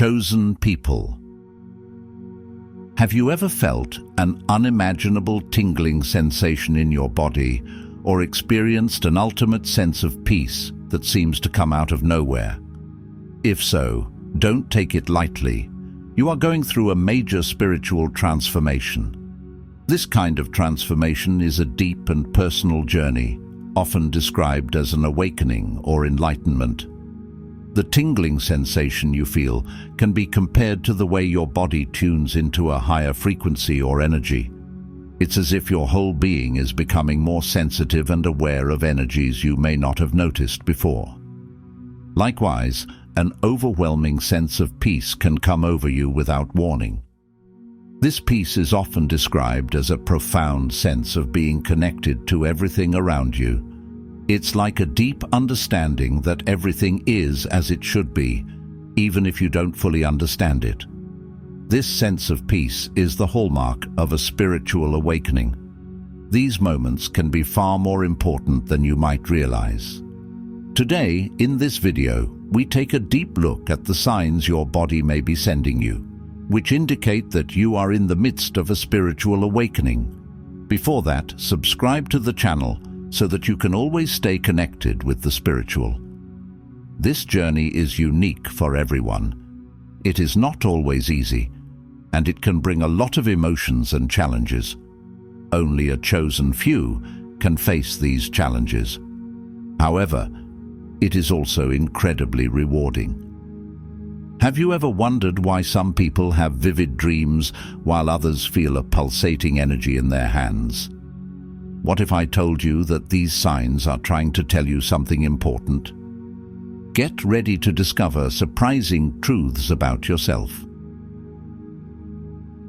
Chosen people. Have you ever felt an unimaginable tingling sensation in your body or experienced an ultimate sense of peace that seems to come out of nowhere? If so, don't take it lightly. You are going through a major spiritual transformation. This kind of transformation is a deep and personal journey, often described as an awakening or enlightenment. The tingling sensation you feel can be compared to the way your body tunes into a higher frequency or energy. It's as if your whole being is becoming more sensitive and aware of energies you may not have noticed before. Likewise, an overwhelming sense of peace can come over you without warning. This peace is often described as a profound sense of being connected to everything around you. It's like a deep understanding that everything is as it should be, even if you don't fully understand it. This sense of peace is the hallmark of a spiritual awakening. These moments can be far more important than you might realize. Today, in this video, we take a deep look at the signs your body may be sending you, which indicate that you are in the midst of a spiritual awakening. Before that, subscribe to the channel so that you can always stay connected with the spiritual. This journey is unique for everyone. It is not always easy, and it can bring a lot of emotions and challenges. Only a chosen few can face these challenges. However, it is also incredibly rewarding. Have you ever wondered why some people have vivid dreams while others feel a pulsating energy in their hands? What if I told you that these signs are trying to tell you something important? Get ready to discover surprising truths about yourself.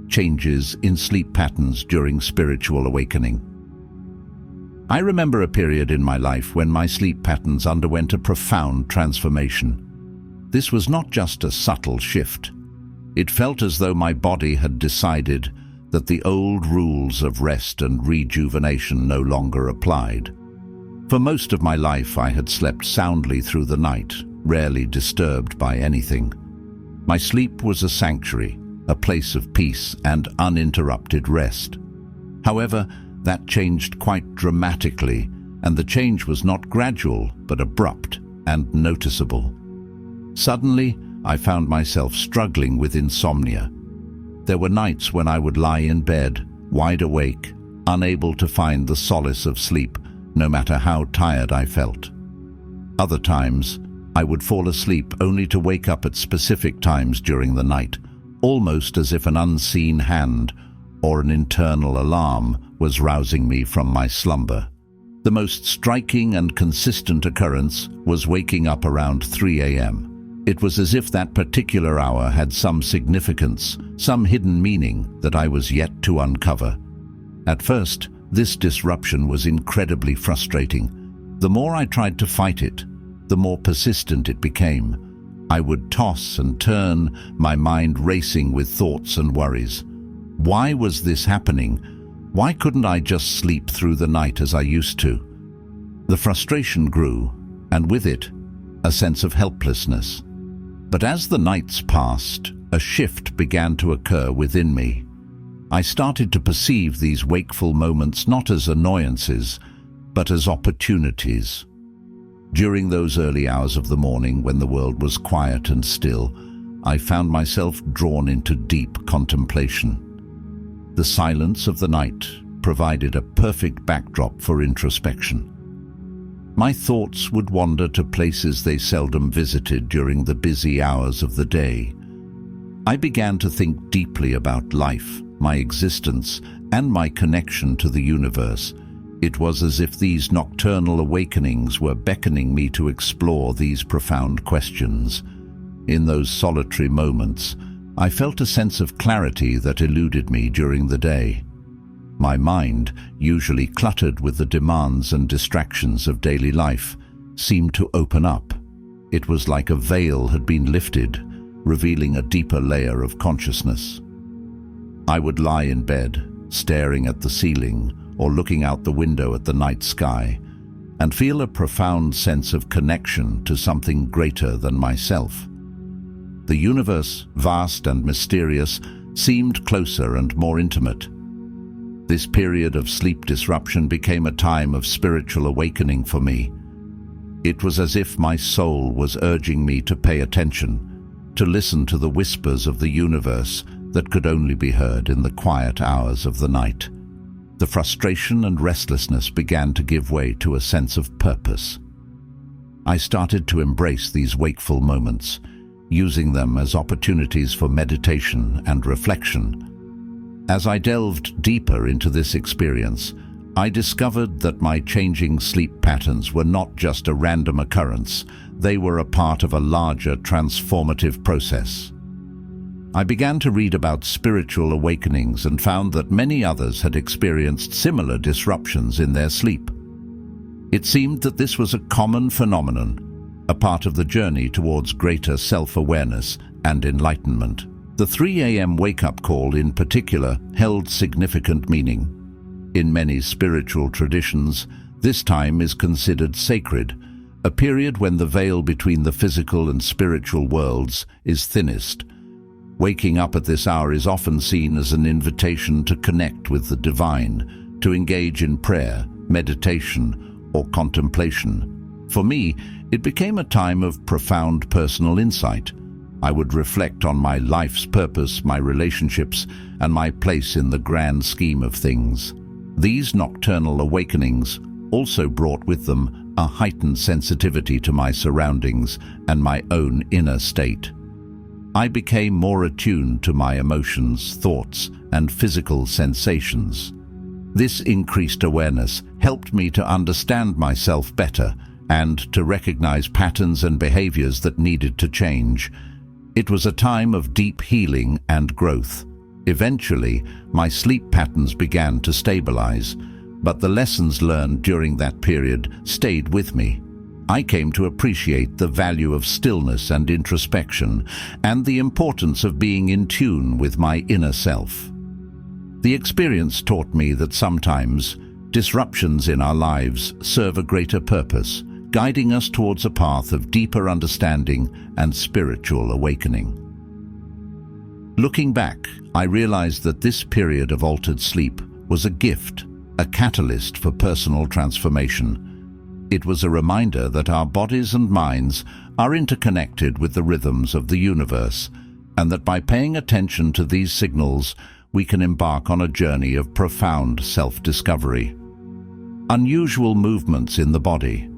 Changes in sleep patterns during spiritual awakening. I remember a period in my life when my sleep patterns underwent a profound transformation. This was not just a subtle shift. It felt as though my body had decided that the old rules of rest and rejuvenation no longer applied. For most of my life, I had slept soundly through the night, rarely disturbed by anything. My sleep was a sanctuary, a place of peace and uninterrupted rest. However, that changed quite dramatically, and the change was not gradual, but abrupt and noticeable. Suddenly, I found myself struggling with insomnia. There were nights when I would lie in bed, wide awake, unable to find the solace of sleep, no matter how tired I felt. Other times, I would fall asleep only to wake up at specific times during the night, almost as if an unseen hand or an internal alarm was rousing me from my slumber. The most striking and consistent occurrence was waking up around 3 a.m. It was as if that particular hour had some significance, some hidden meaning that I was yet to uncover. At first, this disruption was incredibly frustrating. The more I tried to fight it, the more persistent it became. I would toss and turn, my mind racing with thoughts and worries. Why was this happening? Why couldn't I just sleep through the night as I used to? The frustration grew, and with it, a sense of helplessness. But as the nights passed, a shift began to occur within me. I started to perceive these wakeful moments not as annoyances, but as opportunities. During those early hours of the morning when the world was quiet and still, I found myself drawn into deep contemplation. The silence of the night provided a perfect backdrop for introspection. My thoughts would wander to places they seldom visited during the busy hours of the day. I began to think deeply about life, my existence, and my connection to the universe. It was as if these nocturnal awakenings were beckoning me to explore these profound questions. In those solitary moments, I felt a sense of clarity that eluded me during the day. My mind, usually cluttered with the demands and distractions of daily life, seemed to open up. It was like a veil had been lifted, revealing a deeper layer of consciousness. I would lie in bed, staring at the ceiling or looking out the window at the night sky, and feel a profound sense of connection to something greater than myself. The universe, vast and mysterious, seemed closer and more intimate. This period of sleep disruption became a time of spiritual awakening for me. It was as if my soul was urging me to pay attention, to listen to the whispers of the universe that could only be heard in the quiet hours of the night. The frustration and restlessness began to give way to a sense of purpose. I started to embrace these wakeful moments, using them as opportunities for meditation and reflection. As I delved deeper into this experience, I discovered that my changing sleep patterns were not just a random occurrence, they were a part of a larger transformative process. I began to read about spiritual awakenings and found that many others had experienced similar disruptions in their sleep. It seemed that this was a common phenomenon, a part of the journey towards greater self-awareness and enlightenment. The 3 a.m. wake-up call in particular held significant meaning. In many spiritual traditions, this time is considered sacred, a period when the veil between the physical and spiritual worlds is thinnest. Waking up at this hour is often seen as an invitation to connect with the divine, to engage in prayer, meditation, or contemplation. For me, it became a time of profound personal insight. I would reflect on my life's purpose, my relationships, and my place in the grand scheme of things. These nocturnal awakenings also brought with them a heightened sensitivity to my surroundings and my own inner state. I became more attuned to my emotions, thoughts, and physical sensations. This increased awareness helped me to understand myself better and to recognize patterns and behaviors that needed to change. It was a time of deep healing and growth. Eventually, my sleep patterns began to stabilize, but the lessons learned during that period stayed with me. I came to appreciate the value of stillness and introspection, and the importance of being in tune with my inner self. The experience taught me that sometimes disruptions in our lives serve a greater purpose, guiding us towards a path of deeper understanding and spiritual awakening. Looking back, I realized that this period of altered sleep was a gift, a catalyst for personal transformation. It was a reminder that our bodies and minds are interconnected with the rhythms of the universe, and that by paying attention to these signals, we can embark on a journey of profound self-discovery. Unusual movements in the body.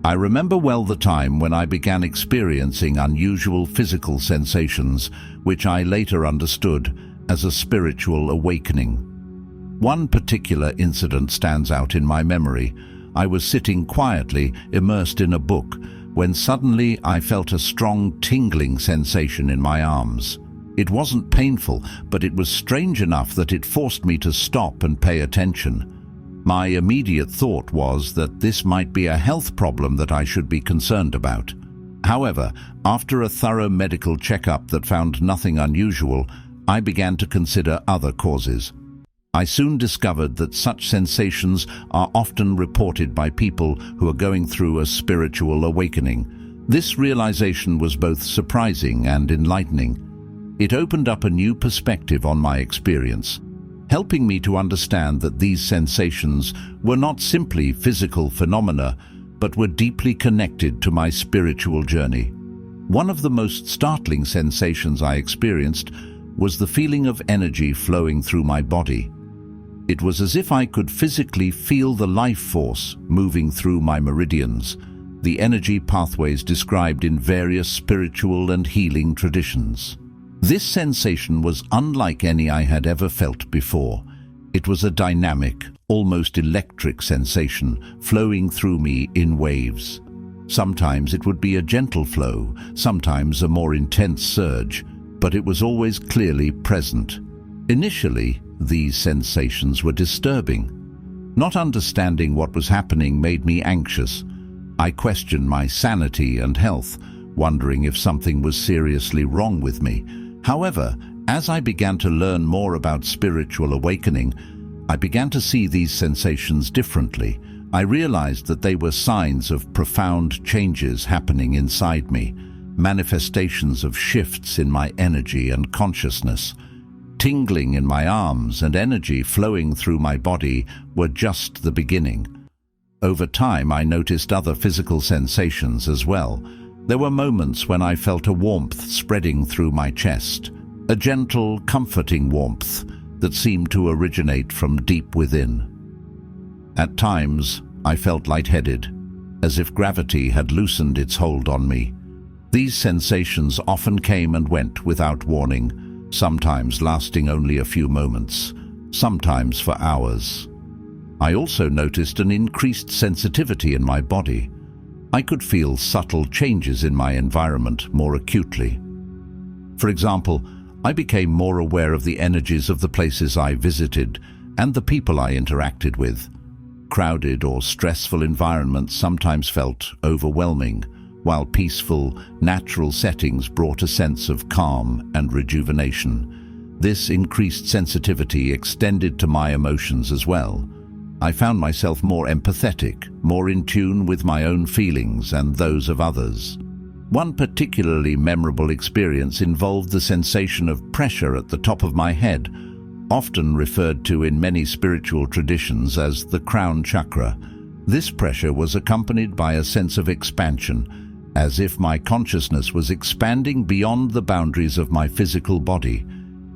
I remember well the time when I began experiencing unusual physical sensations, which I later understood as a spiritual awakening. One particular incident stands out in my memory. I was sitting quietly, immersed in a book, when suddenly I felt a strong tingling sensation in my arms. It wasn't painful, but it was strange enough that it forced me to stop and pay attention. My immediate thought was that this might be a health problem that I should be concerned about. However, after a thorough medical checkup that found nothing unusual, I began to consider other causes. I soon discovered that such sensations are often reported by people who are going through a spiritual awakening. This realization was both surprising and enlightening. It opened up a new perspective on my experience, helping me to understand that these sensations were not simply physical phenomena, but were deeply connected to my spiritual journey. One of the most startling sensations I experienced was the feeling of energy flowing through my body. It was as if I could physically feel the life force moving through my meridians, the energy pathways described in various spiritual and healing traditions. This sensation was unlike any I had ever felt before. It was a dynamic, almost electric sensation flowing through me in waves. Sometimes it would be a gentle flow, sometimes a more intense surge, but it was always clearly present. Initially, these sensations were disturbing. Not understanding what was happening made me anxious. I questioned my sanity and health, wondering if something was seriously wrong with me. However, as I began to learn more about spiritual awakening, I began to see these sensations differently. I realized that they were signs of profound changes happening inside me. manifestations of shifts in my energy and consciousness. Tingling in my arms and energy flowing through my body were just the beginning. Over time, I noticed other physical sensations as well. There were moments when I felt a warmth spreading through my chest, a gentle, comforting warmth that seemed to originate from deep within. At times, I felt lightheaded, as if gravity had loosened its hold on me. These sensations often came and went without warning, sometimes lasting only a few moments, sometimes for hours. I also noticed an increased sensitivity in my body. I could feel subtle changes in my environment more acutely. For example, I became more aware of the energies of the places I visited and the people I interacted with. Crowded or stressful environments sometimes felt overwhelming, while peaceful, natural settings brought a sense of calm and rejuvenation. This increased sensitivity extended to my emotions as well. I found myself more empathetic, more in tune with my own feelings and those of others. One particularly memorable experience involved the sensation of pressure at the top of my head, often referred to in many spiritual traditions as the crown chakra. This pressure was accompanied by a sense of expansion, as if my consciousness was expanding beyond the boundaries of my physical body.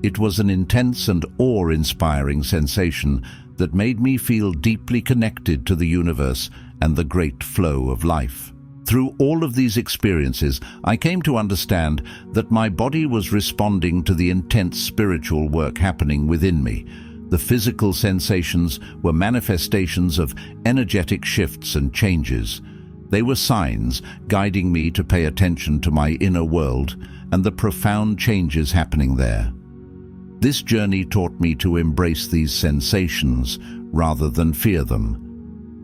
It was an intense and awe-inspiring sensation that made me feel deeply connected to the universe and the great flow of life. Through all of these experiences, I came to understand that my body was responding to the intense spiritual work happening within me. The physical sensations were manifestations of energetic shifts and changes. They were signs guiding me to pay attention to my inner world and the profound changes happening there. This journey taught me to embrace these sensations rather than fear them.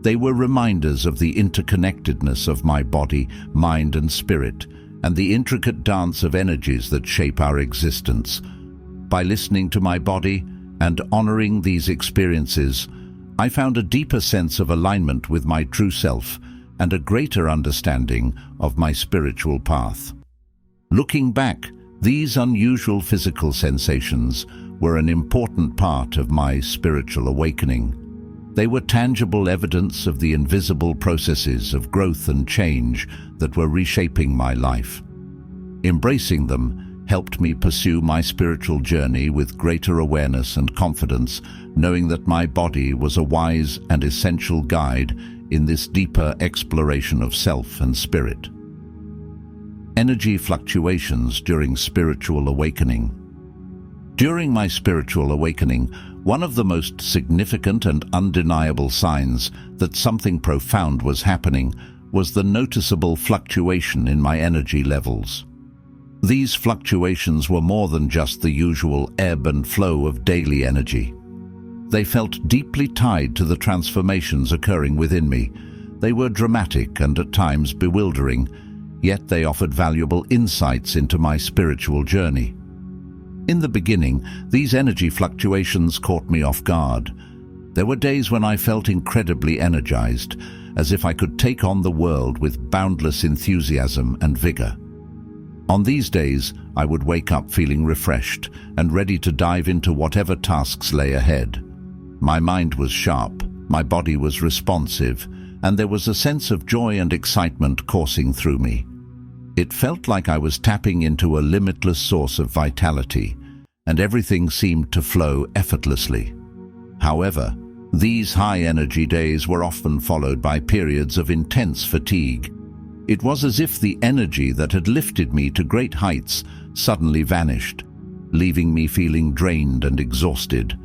They were reminders of the interconnectedness of my body, mind and spirit, and the intricate dance of energies that shape our existence. By listening to my body and honoring these experiences, I found a deeper sense of alignment with my true self and a greater understanding of my spiritual path. Looking back, these unusual physical sensations were an important part of my spiritual awakening. They were tangible evidence of the invisible processes of growth and change that were reshaping my life. Embracing them helped me pursue my spiritual journey with greater awareness and confidence, knowing that my body was a wise and essential guide in this deeper exploration of self and spirit. Energy fluctuations during spiritual awakening. During my spiritual awakening, one of the most significant and undeniable signs that something profound was happening was the noticeable fluctuation in my energy levels. These fluctuations were more than just the usual ebb and flow of daily energy. They felt deeply tied to the transformations occurring within me. They were dramatic and at times bewildering, yet they offered valuable insights into my spiritual journey. In the beginning, these energy fluctuations caught me off guard. There were days when I felt incredibly energized, as if I could take on the world with boundless enthusiasm and vigor. On these days, I would wake up feeling refreshed and ready to dive into whatever tasks lay ahead. My mind was sharp, my body was responsive, and there was a sense of joy and excitement coursing through me. It felt like I was tapping into a limitless source of vitality, and everything seemed to flow effortlessly. However, these high-energy days were often followed by periods of intense fatigue. It was as if the energy that had lifted me to great heights suddenly vanished, leaving me feeling drained and exhausted.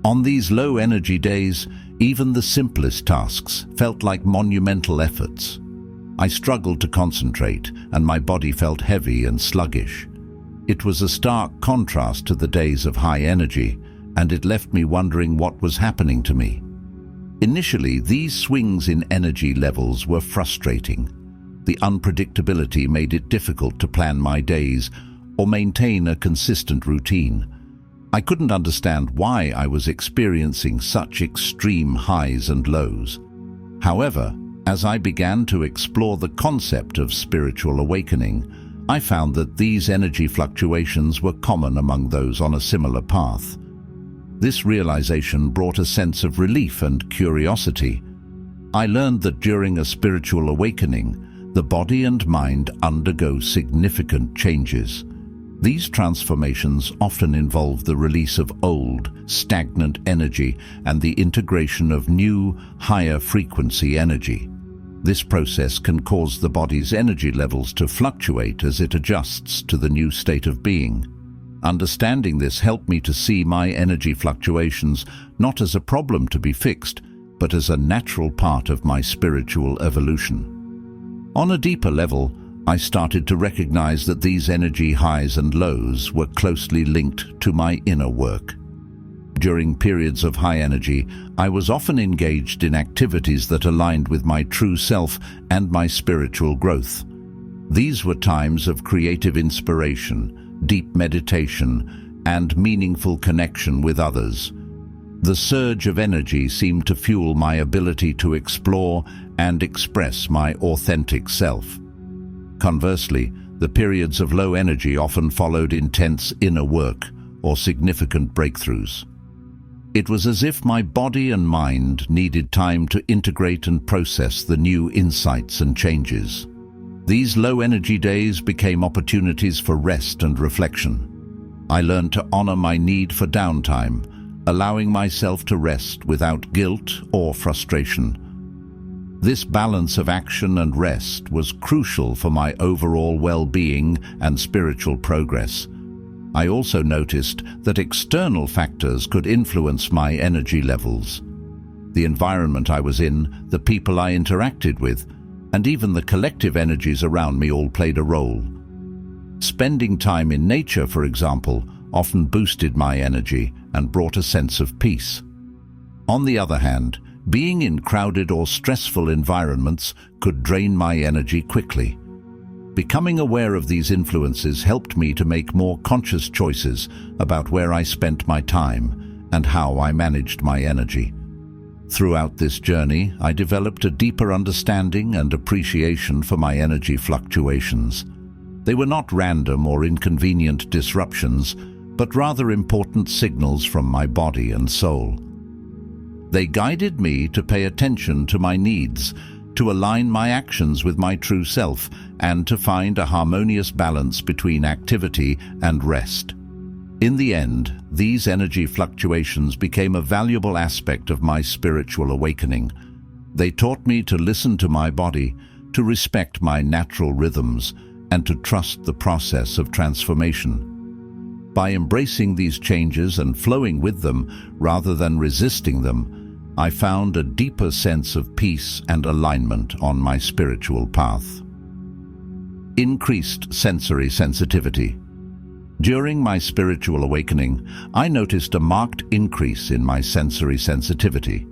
On these low-energy days, even the simplest tasks felt like monumental efforts. I struggled to concentrate, and my body felt heavy and sluggish. It was a stark contrast to the days of high energy, and it left me wondering what was happening to me. Initially, these swings in energy levels were frustrating. The unpredictability made it difficult to plan my days or maintain a consistent routine. I couldn't understand why I was experiencing such extreme highs and lows. However, as I began to explore the concept of spiritual awakening, I found that these energy fluctuations were common among those on a similar path. This realization brought a sense of relief and curiosity. I learned that during a spiritual awakening, the body and mind undergo significant changes. These transformations often involve the release of old, stagnant energy and the integration of new, higher frequency energy. This process can cause the body's energy levels to fluctuate as it adjusts to the new state of being. Understanding this helped me to see my energy fluctuations not as a problem to be fixed, but as a natural part of my spiritual evolution. On a deeper level, I started to recognize that these energy highs and lows were closely linked to my inner work. During periods of high energy, I was often engaged in activities that aligned with my true self and my spiritual growth. These were times of creative inspiration, deep meditation, and meaningful connection with others. The surge of energy seemed to fuel my ability to explore and express my authentic self. Conversely, the periods of low energy often followed intense inner work or significant breakthroughs. It was as if my body and mind needed time to integrate and process the new insights and changes. These low-energy days became opportunities for rest and reflection. I learned to honor my need for downtime, allowing myself to rest without guilt or frustration. This balance of action and rest was crucial for my overall well-being and spiritual progress. I also noticed that external factors could influence my energy levels. The environment I was in, the people I interacted with, and even the collective energies around me all played a role. Spending time in nature, for example, often boosted my energy and brought a sense of peace. On the other hand, being in crowded or stressful environments could drain my energy quickly. Becoming aware of these influences helped me to make more conscious choices about where I spent my time and how I managed my energy. Throughout this journey, I developed a deeper understanding and appreciation for my energy fluctuations. They were not random or inconvenient disruptions, but rather important signals from my body and soul. They guided me to pay attention to my needs, to align my actions with my true self, and to find a harmonious balance between activity and rest. In the end, these energy fluctuations became a valuable aspect of my spiritual awakening. They taught me to listen to my body, to respect my natural rhythms, and to trust the process of transformation. By embracing these changes and flowing with them rather than resisting them, I found a deeper sense of peace and alignment on my spiritual path. Increased sensory sensitivity. During my spiritual awakening, I noticed a marked increase in my sensory sensitivity.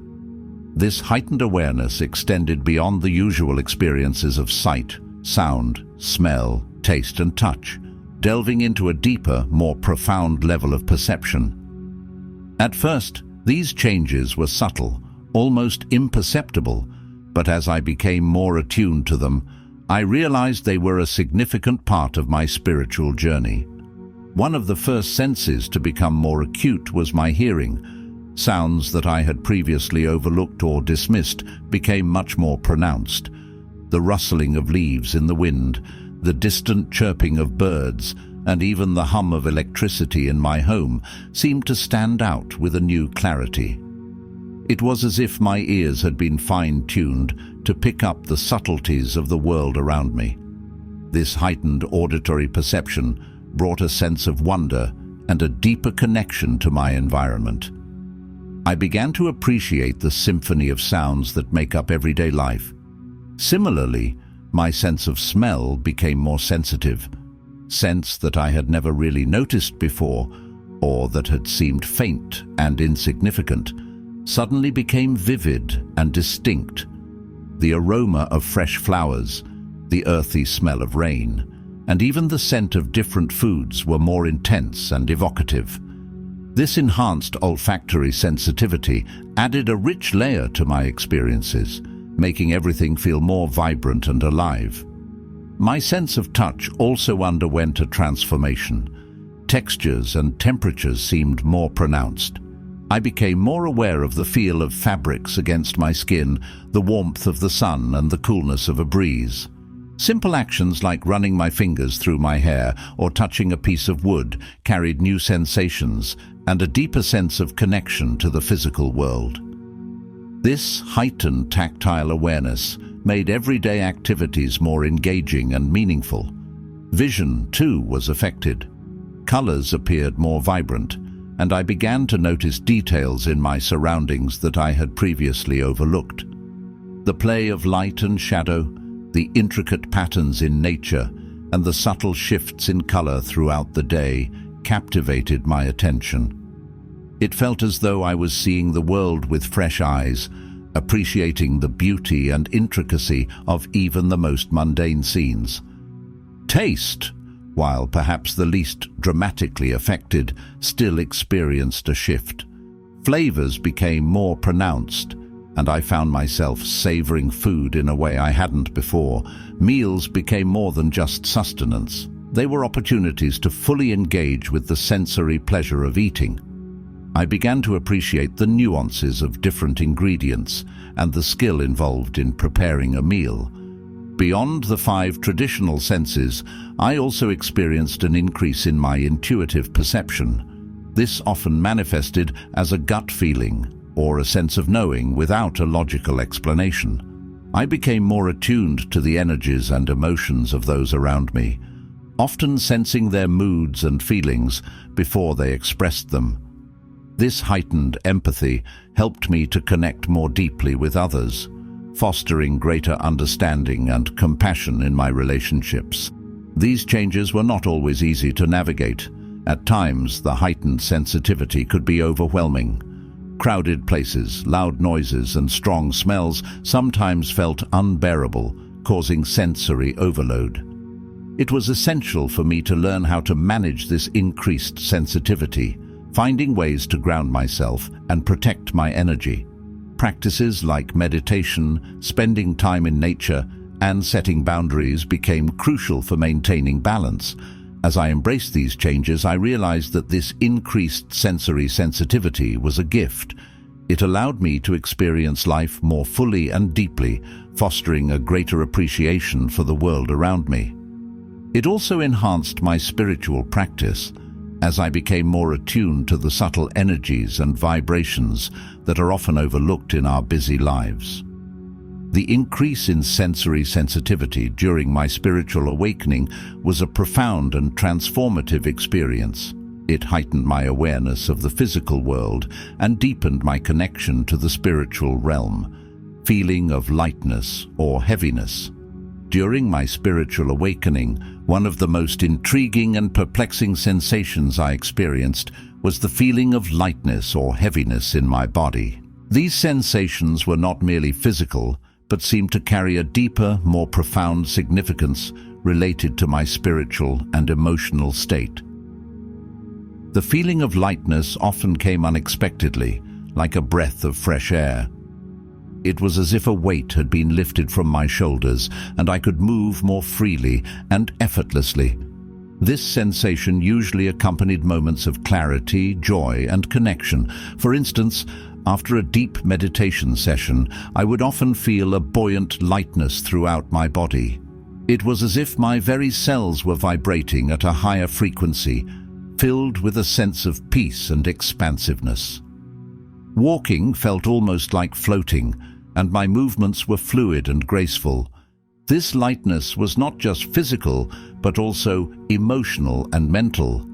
This heightened awareness extended beyond the usual experiences of sight, sound, smell, taste, and touch, delving into a deeper, more profound level of perception. At first, these changes were subtle, almost imperceptible, but as I became more attuned to them, I realized they were a significant part of my spiritual journey. One of the first senses to become more acute was my hearing. Sounds that I had previously overlooked or dismissed became much more pronounced. The rustling of leaves in the wind, the distant chirping of birds, and even the hum of electricity in my home seemed to stand out with a new clarity. It was as if my ears had been fine-tuned to pick up the subtleties of the world around me. This heightened auditory perception brought a sense of wonder and a deeper connection to my environment. I began to appreciate the symphony of sounds that make up everyday life. Similarly, my sense of smell became more sensitive. Scents that I had never really noticed before, or that had seemed faint and insignificant, suddenly became vivid and distinct. The aroma of fresh flowers, the earthy smell of rain, and even the scent of different foods were more intense and evocative. This enhanced olfactory sensitivity added a rich layer to my experiences, making everything feel more vibrant and alive. My sense of touch also underwent a transformation. Textures and temperatures seemed more pronounced. I became more aware of the feel of fabrics against my skin, the warmth of the sun and the coolness of a breeze. Simple actions like running my fingers through my hair or touching a piece of wood carried new sensations and a deeper sense of connection to the physical world. This heightened tactile awareness made everyday activities more engaging and meaningful. Vision, too, was affected. Colors appeared more vibrant, and I began to notice details in my surroundings that I had previously overlooked. The play of light and shadow, the intricate patterns in nature, and the subtle shifts in color throughout the day captivated my attention. It felt as though I was seeing the world with fresh eyes, appreciating the beauty and intricacy of even the most mundane scenes. Taste, while perhaps the least dramatically affected, still experienced a shift. Flavors became more pronounced, and I found myself savoring food in a way I hadn't before. Meals became more than just sustenance. They were opportunities to fully engage with the sensory pleasure of eating. I began to appreciate the nuances of different ingredients and the skill involved in preparing a meal. Beyond the 5 traditional senses, I also experienced an increase in my intuitive perception. This often manifested as a gut feeling or a sense of knowing without a logical explanation. I became more attuned to the energies and emotions of those around me, often sensing their moods and feelings before they expressed them. This heightened empathy helped me to connect more deeply with others, fostering greater understanding and compassion in my relationships. These changes were not always easy to navigate. At times, the heightened sensitivity could be overwhelming. Crowded places, loud noises, and strong smells sometimes felt unbearable, causing sensory overload. It was essential for me to learn how to manage this increased sensitivity, finding ways to ground myself and protect my energy. Practices like meditation, spending time in nature, and setting boundaries became crucial for maintaining balance. As I embraced these changes, I realized that this increased sensory sensitivity was a gift. It allowed me to experience life more fully and deeply, fostering a greater appreciation for the world around me. It also enhanced my spiritual practice, as I became more attuned to the subtle energies and vibrations that are often overlooked in our busy lives. The increase in sensory sensitivity during my spiritual awakening was a profound and transformative experience. It heightened my awareness of the physical world and deepened my connection to the spiritual realm, feeling of lightness or heaviness. During my spiritual awakening, one of the most intriguing and perplexing sensations I experienced was the feeling of lightness or heaviness in my body. These sensations were not merely physical, but seemed to carry a deeper, more profound significance related to my spiritual and emotional state. The feeling of lightness often came unexpectedly, like a breath of fresh air. It was as if a weight had been lifted from my shoulders and I could move more freely and effortlessly. This sensation usually accompanied moments of clarity, joy, and connection. For instance, after a deep meditation session, I would often feel a buoyant lightness throughout my body. It was as if my very cells were vibrating at a higher frequency, filled with a sense of peace and expansiveness. Walking felt almost like floating, and my movements were fluid and graceful. This lightness was not just physical, but also emotional and mental.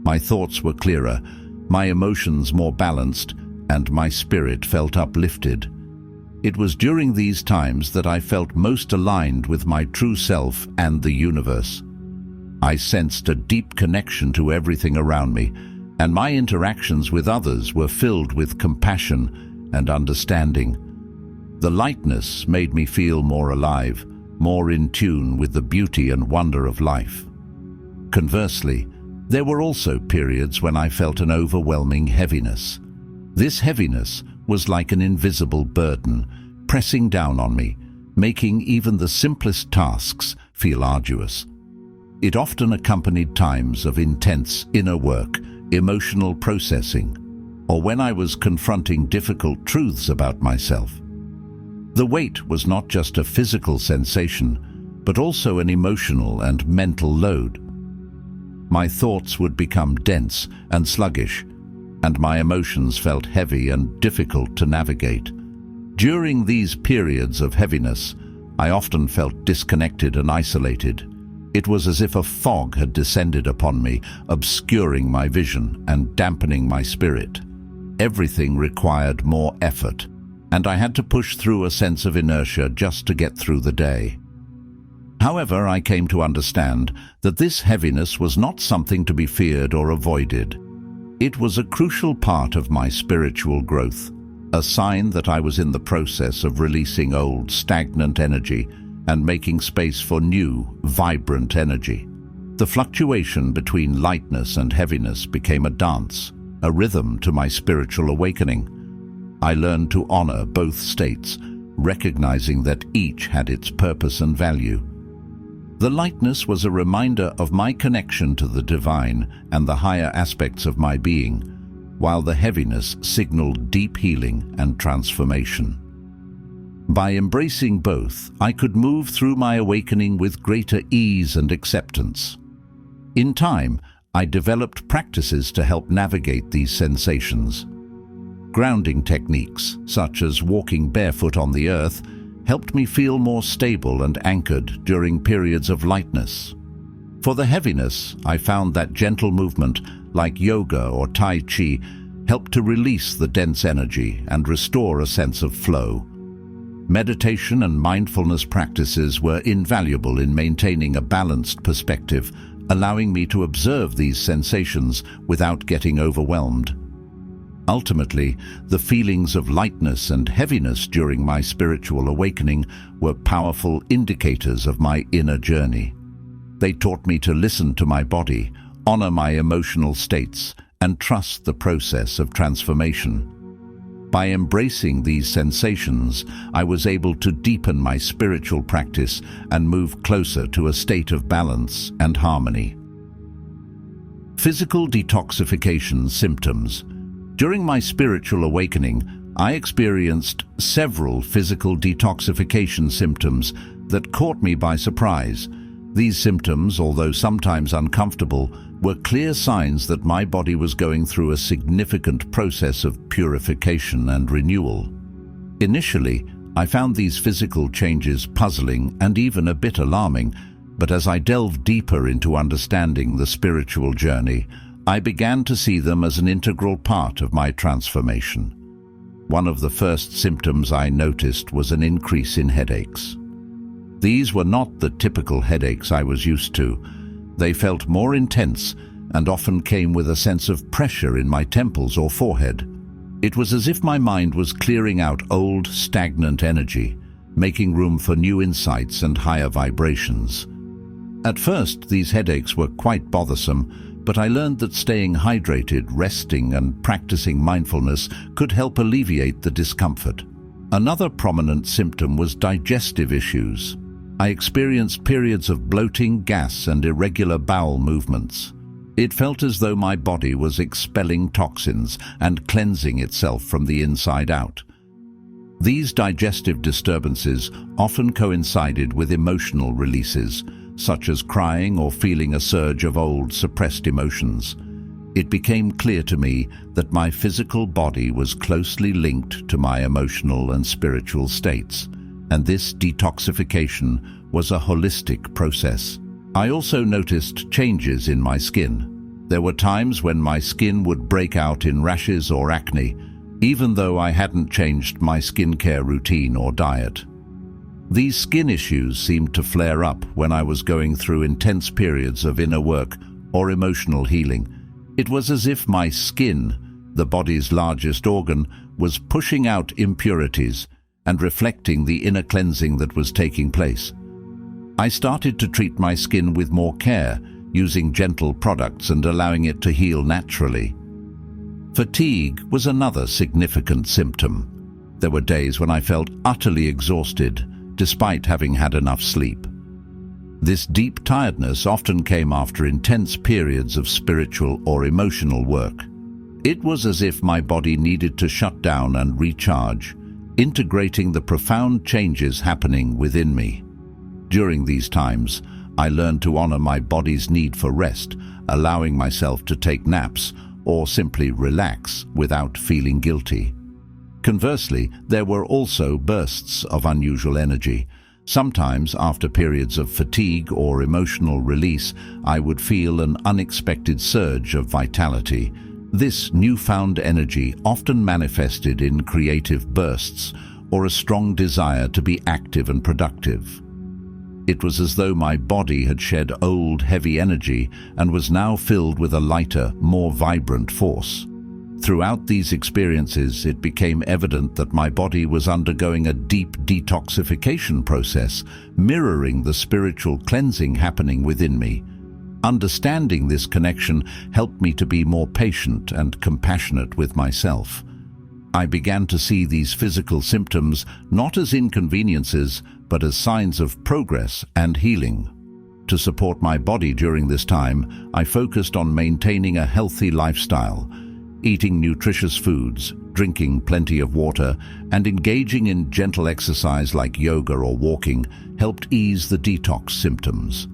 My thoughts were clearer, my emotions more balanced, and my spirit felt uplifted. It was during these times that I felt most aligned with my true self and the universe. I sensed a deep connection to everything around me, and my interactions with others were filled with compassion and understanding. The lightness made me feel more alive, more in tune with the beauty and wonder of life. Conversely, there were also periods when I felt an overwhelming heaviness. This heaviness was like an invisible burden, pressing down on me, making even the simplest tasks feel arduous. It often accompanied times of intense inner work, emotional processing, or when I was confronting difficult truths about myself. The weight was not just a physical sensation, but also an emotional and mental load. My thoughts would become dense and sluggish, and my emotions felt heavy and difficult to navigate. During these periods of heaviness, I often felt disconnected and isolated. It was as if a fog had descended upon me, obscuring my vision and dampening my spirit. Everything required more effort, and I had to push through a sense of inertia just to get through the day. However, I came to understand that this heaviness was not something to be feared or avoided. It was a crucial part of my spiritual growth, a sign that I was in the process of releasing old, stagnant energy and making space for new, vibrant energy. The fluctuation between lightness and heaviness became a dance, a rhythm to my spiritual awakening. I learned to honor both states, recognizing that each had its purpose and value. The lightness was a reminder of my connection to the divine and the higher aspects of my being, while the heaviness signaled deep healing and transformation. By embracing both, I could move through my awakening with greater ease and acceptance. In time, I developed practices to help navigate these sensations. Grounding techniques, such as walking barefoot on the earth, helped me feel more stable and anchored during periods of lightness. For the heaviness, I found that gentle movement, like yoga or Tai Chi, helped to release the dense energy and restore a sense of flow. Meditation and mindfulness practices were invaluable in maintaining a balanced perspective, allowing me to observe these sensations without getting overwhelmed. Ultimately, the feelings of lightness and heaviness during my spiritual awakening were powerful indicators of my inner journey. They taught me to listen to my body, honor my emotional states, and trust the process of transformation. By embracing these sensations, I was able to deepen my spiritual practice and move closer to a state of balance and harmony. Physical detoxification symptoms. During my spiritual awakening, I experienced several physical detoxification symptoms that caught me by surprise. These symptoms, although sometimes uncomfortable, were clear signs that my body was going through a significant process of purification and renewal. Initially, I found these physical changes puzzling and even a bit alarming, but as I delved deeper into understanding the spiritual journey, I began to see them as an integral part of my transformation. One of the first symptoms I noticed was an increase in headaches. These were not the typical headaches I was used to. They felt more intense and often came with a sense of pressure in my temples or forehead. It was as if my mind was clearing out old, stagnant energy, making room for new insights and higher vibrations. At first, these headaches were quite bothersome, but I learned that staying hydrated, resting, and practicing mindfulness could help alleviate the discomfort. Another prominent symptom was digestive issues. I experienced periods of bloating, gas, and irregular bowel movements. It felt as though my body was expelling toxins and cleansing itself from the inside out. These digestive disturbances often coincided with emotional releases, such as crying or feeling a surge of old, suppressed emotions. It became clear to me that my physical body was closely linked to my emotional and spiritual states, and this detoxification was a holistic process. I also noticed changes in my skin. There were times when my skin would break out in rashes or acne, even though I hadn't changed my skincare routine or diet. These skin issues seemed to flare up when I was going through intense periods of inner work or emotional healing. It was as if my skin, the body's largest organ, was pushing out impurities and reflecting the inner cleansing that was taking place. I started to treat my skin with more care, using gentle products and allowing it to heal naturally. Fatigue was another significant symptom. There were days when I felt utterly exhausted, despite having had enough sleep. This deep tiredness often came after intense periods of spiritual or emotional work. It was as if my body needed to shut down and recharge, integrating the profound changes happening within me. During these times, I learned to honor my body's need for rest, allowing myself to take naps or simply relax without feeling guilty. Conversely, there were also bursts of unusual energy. Sometimes, after periods of fatigue or emotional release, I would feel an unexpected surge of vitality. This newfound energy often manifested in creative bursts or a strong desire to be active and productive. It was as though my body had shed old, heavy energy and was now filled with a lighter, more vibrant force. Throughout these experiences, it became evident that my body was undergoing a deep detoxification process, mirroring the spiritual cleansing happening within me. Understanding this connection helped me to be more patient and compassionate with myself. I began to see these physical symptoms not as inconveniences, but as signs of progress and healing. To support my body during this time, I focused on maintaining a healthy lifestyle. Eating nutritious foods, drinking plenty of water, and engaging in gentle exercise like yoga or walking helped ease the detox symptoms.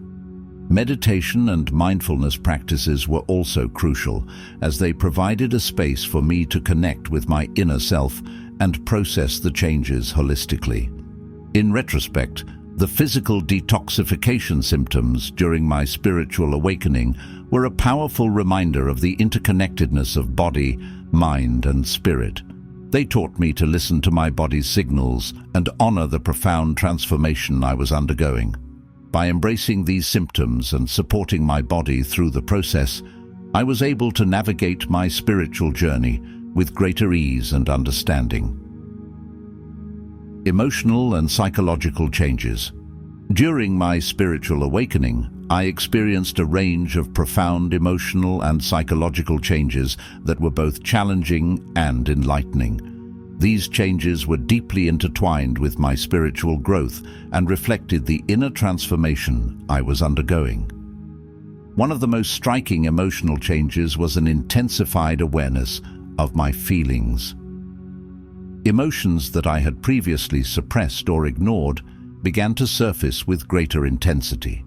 Meditation and mindfulness practices were also crucial, as they provided a space for me to connect with my inner self and process the changes holistically. In retrospect, the physical detoxification symptoms during my spiritual awakening were a powerful reminder of the interconnectedness of body, mind, and spirit. They taught me to listen to my body's signals and honor the profound transformation I was undergoing. By embracing these symptoms and supporting my body through the process, I was able to navigate my spiritual journey with greater ease and understanding. Emotional and psychological changes. During my spiritual awakening, I experienced a range of profound emotional and psychological changes that were both challenging and enlightening. These changes were deeply intertwined with my spiritual growth and reflected the inner transformation I was undergoing. One of the most striking emotional changes was an intensified awareness of my feelings. Emotions that I had previously suppressed or ignored began to surface with greater intensity.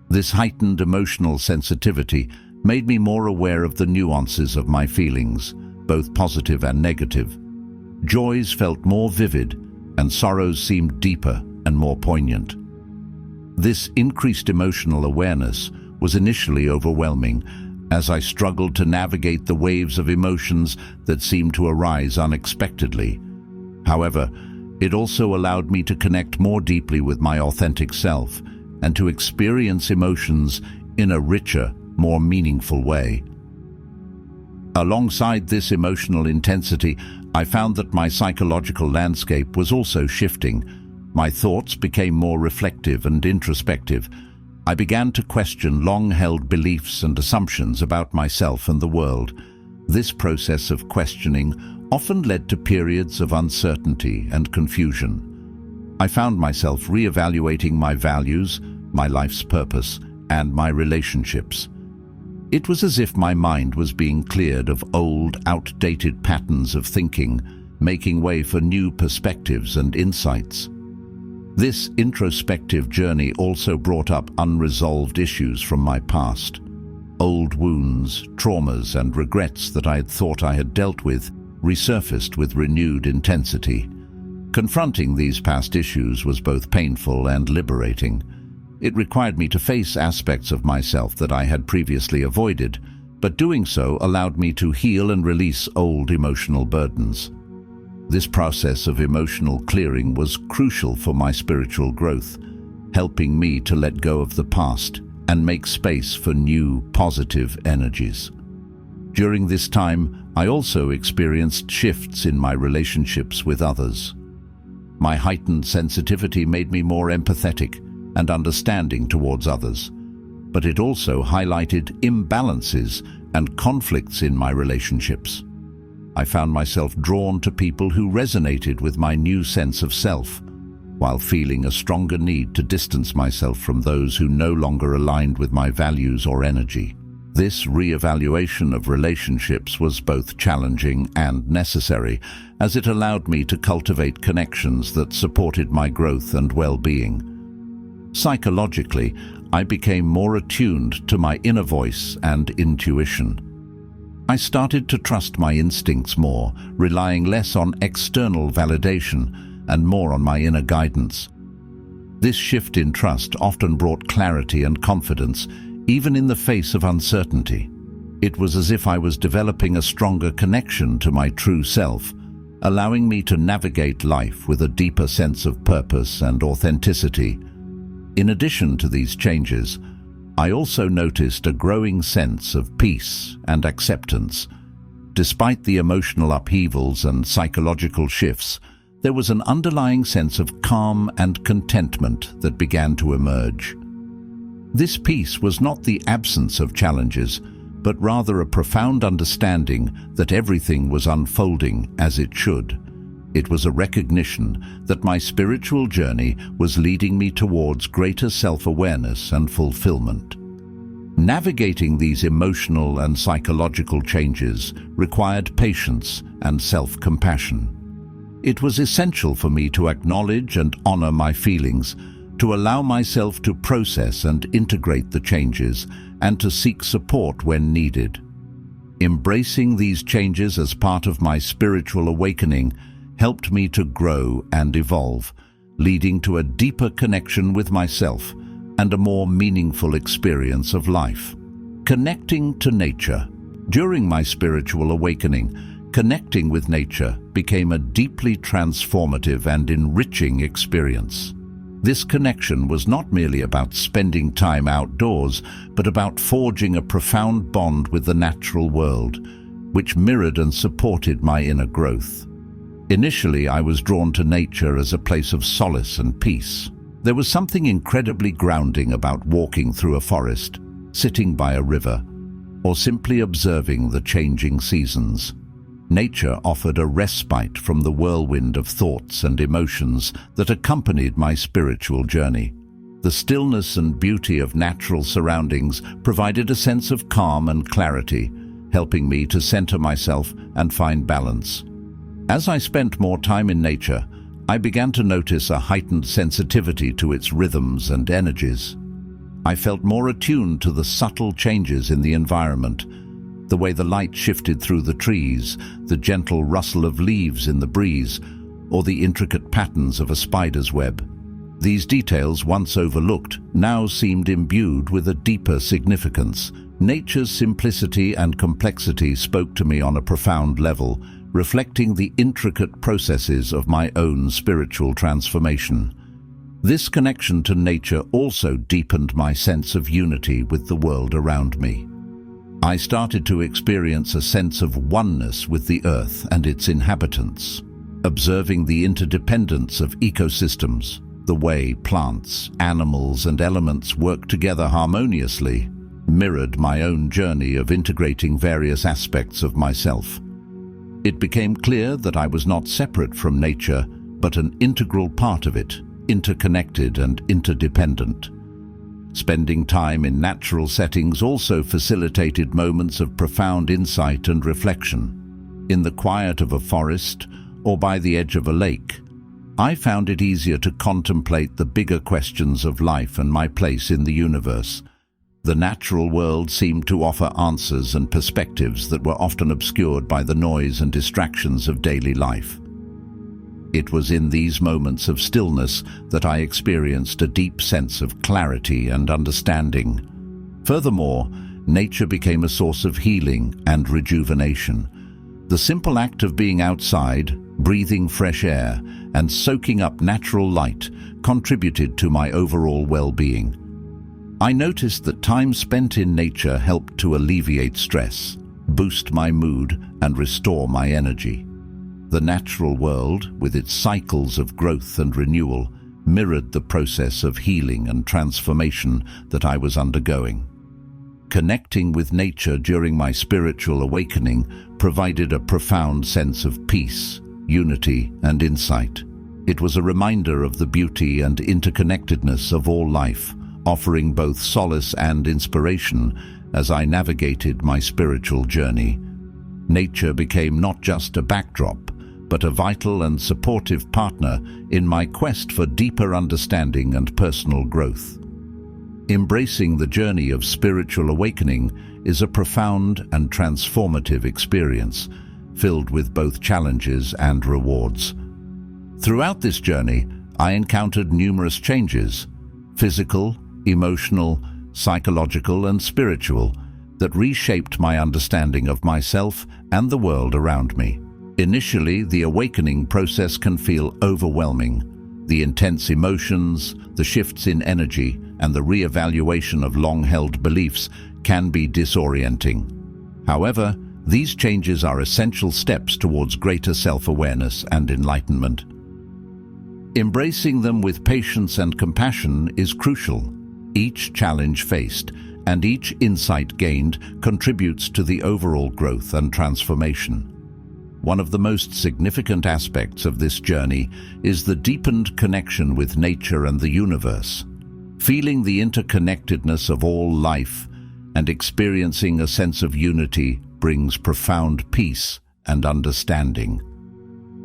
This heightened emotional sensitivity made me more aware of the nuances of my feelings, both positive and negative. Joys felt more vivid, and sorrows seemed deeper and more poignant. This increased emotional awareness was initially overwhelming, as I struggled to navigate the waves of emotions that seemed to arise unexpectedly. However, it also allowed me to connect more deeply with my authentic self and to experience emotions in a richer, more meaningful way. Alongside this emotional intensity, I found that my psychological landscape was also shifting. My thoughts became more reflective and introspective. I began to question long-held beliefs and assumptions about myself and the world. This process of questioning often led to periods of uncertainty and confusion. I found myself reevaluating my values, my life's purpose, and my relationships. It was as if my mind was being cleared of old, outdated patterns of thinking, making way for new perspectives and insights. This introspective journey also brought up unresolved issues from my past. Old wounds, traumas, and regrets that I had thought I had dealt with resurfaced with renewed intensity. Confronting these past issues was both painful and liberating. It required me to face aspects of myself that I had previously avoided, but doing so allowed me to heal and release old emotional burdens. This process of emotional clearing was crucial for my spiritual growth, helping me to let go of the past and make space for new, positive energies. During this time, I also experienced shifts in my relationships with others. My heightened sensitivity made me more empathetic and understanding towards others, but it also highlighted imbalances and conflicts in my relationships. I found myself drawn to people who resonated with my new sense of self. while feeling a stronger need to distance myself from those who no longer aligned with my values or energy. This re-evaluation of relationships was both challenging and necessary, as it allowed me to cultivate connections that supported my growth and well-being. Psychologically, I became more attuned to my inner voice and intuition. I started to trust my instincts more, relying less on external validation and more on my inner guidance. This shift in trust often brought clarity and confidence, even in the face of uncertainty. It was as if I was developing a stronger connection to my true self, allowing me to navigate life with a deeper sense of purpose and authenticity. In addition to these changes, I also noticed a growing sense of peace and acceptance. Despite the emotional upheavals and psychological shifts, there was an underlying sense of calm and contentment that began to emerge. This peace was not the absence of challenges, but rather a profound understanding that everything was unfolding as it should. It was a recognition that my spiritual journey was leading me towards greater self-awareness and fulfillment. Navigating these emotional and psychological changes required patience and self-compassion. It was essential for me to acknowledge and honor my feelings, to allow myself to process and integrate the changes, and to seek support when needed. Embracing these changes as part of my spiritual awakening helped me to grow and evolve, leading to a deeper connection with myself and a more meaningful experience of life. Connecting to nature. During my spiritual awakening, connecting with nature became a deeply transformative and enriching experience. This connection was not merely about spending time outdoors, but about forging a profound bond with the natural world, which mirrored and supported my inner growth. Initially, I was drawn to nature as a place of solace and peace. There was something incredibly grounding about walking through a forest, sitting by a river, or simply observing the changing seasons. Nature offered a respite from the whirlwind of thoughts and emotions that accompanied my spiritual journey. The stillness and beauty of natural surroundings provided a sense of calm and clarity, helping me to center myself and find balance. As I spent more time in nature, I began to notice a heightened sensitivity to its rhythms and energies. I felt more attuned to the subtle changes in the environment, the way the light shifted through the trees, the gentle rustle of leaves in the breeze, or the intricate patterns of a spider's web. These details, once overlooked, now seemed imbued with a deeper significance. Nature's simplicity and complexity spoke to me on a profound level, reflecting the intricate processes of my own spiritual transformation. This connection to nature also deepened my sense of unity with the world around me. I started to experience a sense of oneness with the earth and its inhabitants, observing the interdependence of ecosystems, the way plants, animals, and elements work together harmoniously, mirrored my own journey of integrating various aspects of myself. It became clear that I was not separate from nature, but an integral part of it, interconnected and interdependent. Spending time in natural settings also facilitated moments of profound insight and reflection. In the quiet of a forest or by the edge of a lake, I found it easier to contemplate the bigger questions of life and my place in the universe. The natural world seemed to offer answers and perspectives that were often obscured by the noise and distractions of daily life. It was in these moments of stillness that I experienced a deep sense of clarity and understanding. Furthermore, nature became a source of healing and rejuvenation. The simple act of being outside, breathing fresh air, and soaking up natural light contributed to my overall well-being. I noticed that time spent in nature helped to alleviate stress, boost my mood, and restore my energy. The natural world, with its cycles of growth and renewal, mirrored the process of healing and transformation that I was undergoing. Connecting with nature during my spiritual awakening provided a profound sense of peace, unity, and insight. It was a reminder of the beauty and interconnectedness of all life, offering both solace and inspiration as I navigated my spiritual journey. Nature became not just a backdrop, but a vital and supportive partner in my quest for deeper understanding and personal growth. Embracing the journey of spiritual awakening is a profound and transformative experience, filled with both challenges and rewards. Throughout this journey, I encountered numerous changes, physical, emotional, psychological, and spiritual, that reshaped my understanding of myself and the world around me. Initially, the awakening process can feel overwhelming. The intense emotions, the shifts in energy, and the re-evaluation of long-held beliefs can be disorienting. However, these changes are essential steps towards greater self-awareness and enlightenment. Embracing them with patience and compassion is crucial. Each challenge faced and each insight gained contributes to the overall growth and transformation. One of the most significant aspects of this journey is the deepened connection with nature and the universe. Feeling the interconnectedness of all life and experiencing a sense of unity brings profound peace and understanding.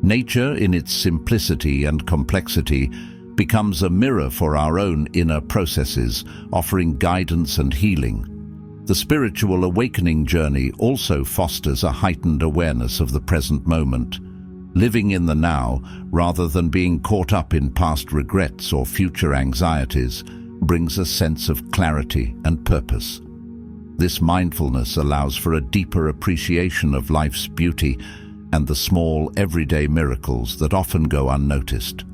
Nature, in its simplicity and complexity, becomes a mirror for our own inner processes, offering guidance and healing. The spiritual awakening journey also fosters a heightened awareness of the present moment. Living in the now, rather than being caught up in past regrets or future anxieties, brings a sense of clarity and purpose. This mindfulness allows for a deeper appreciation of life's beauty and the small, everyday miracles that often go unnoticed.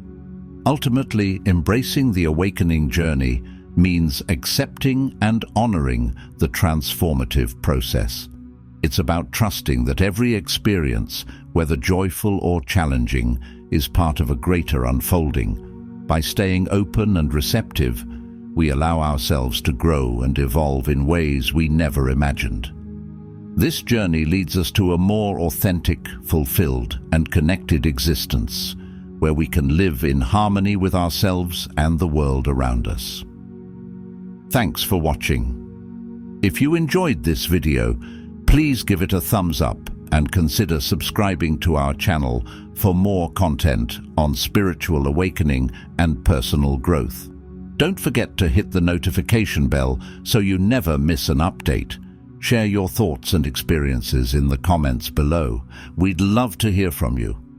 Ultimately, embracing the awakening journey means accepting and honoring the transformative process. It's about trusting that every experience, whether joyful or challenging, is part of a greater unfolding. By staying open and receptive, we allow ourselves to grow and evolve in ways we never imagined. This journey leads us to a more authentic, fulfilled, and connected existence, where we can live in harmony with ourselves and the world around us. Thanks for watching. If you enjoyed this video, please give it a thumbs up and consider subscribing to our channel for more content on spiritual awakening and personal growth. Don't forget to hit the notification bell so you never miss an update. Share your thoughts and experiences in the comments below. We'd love to hear from you.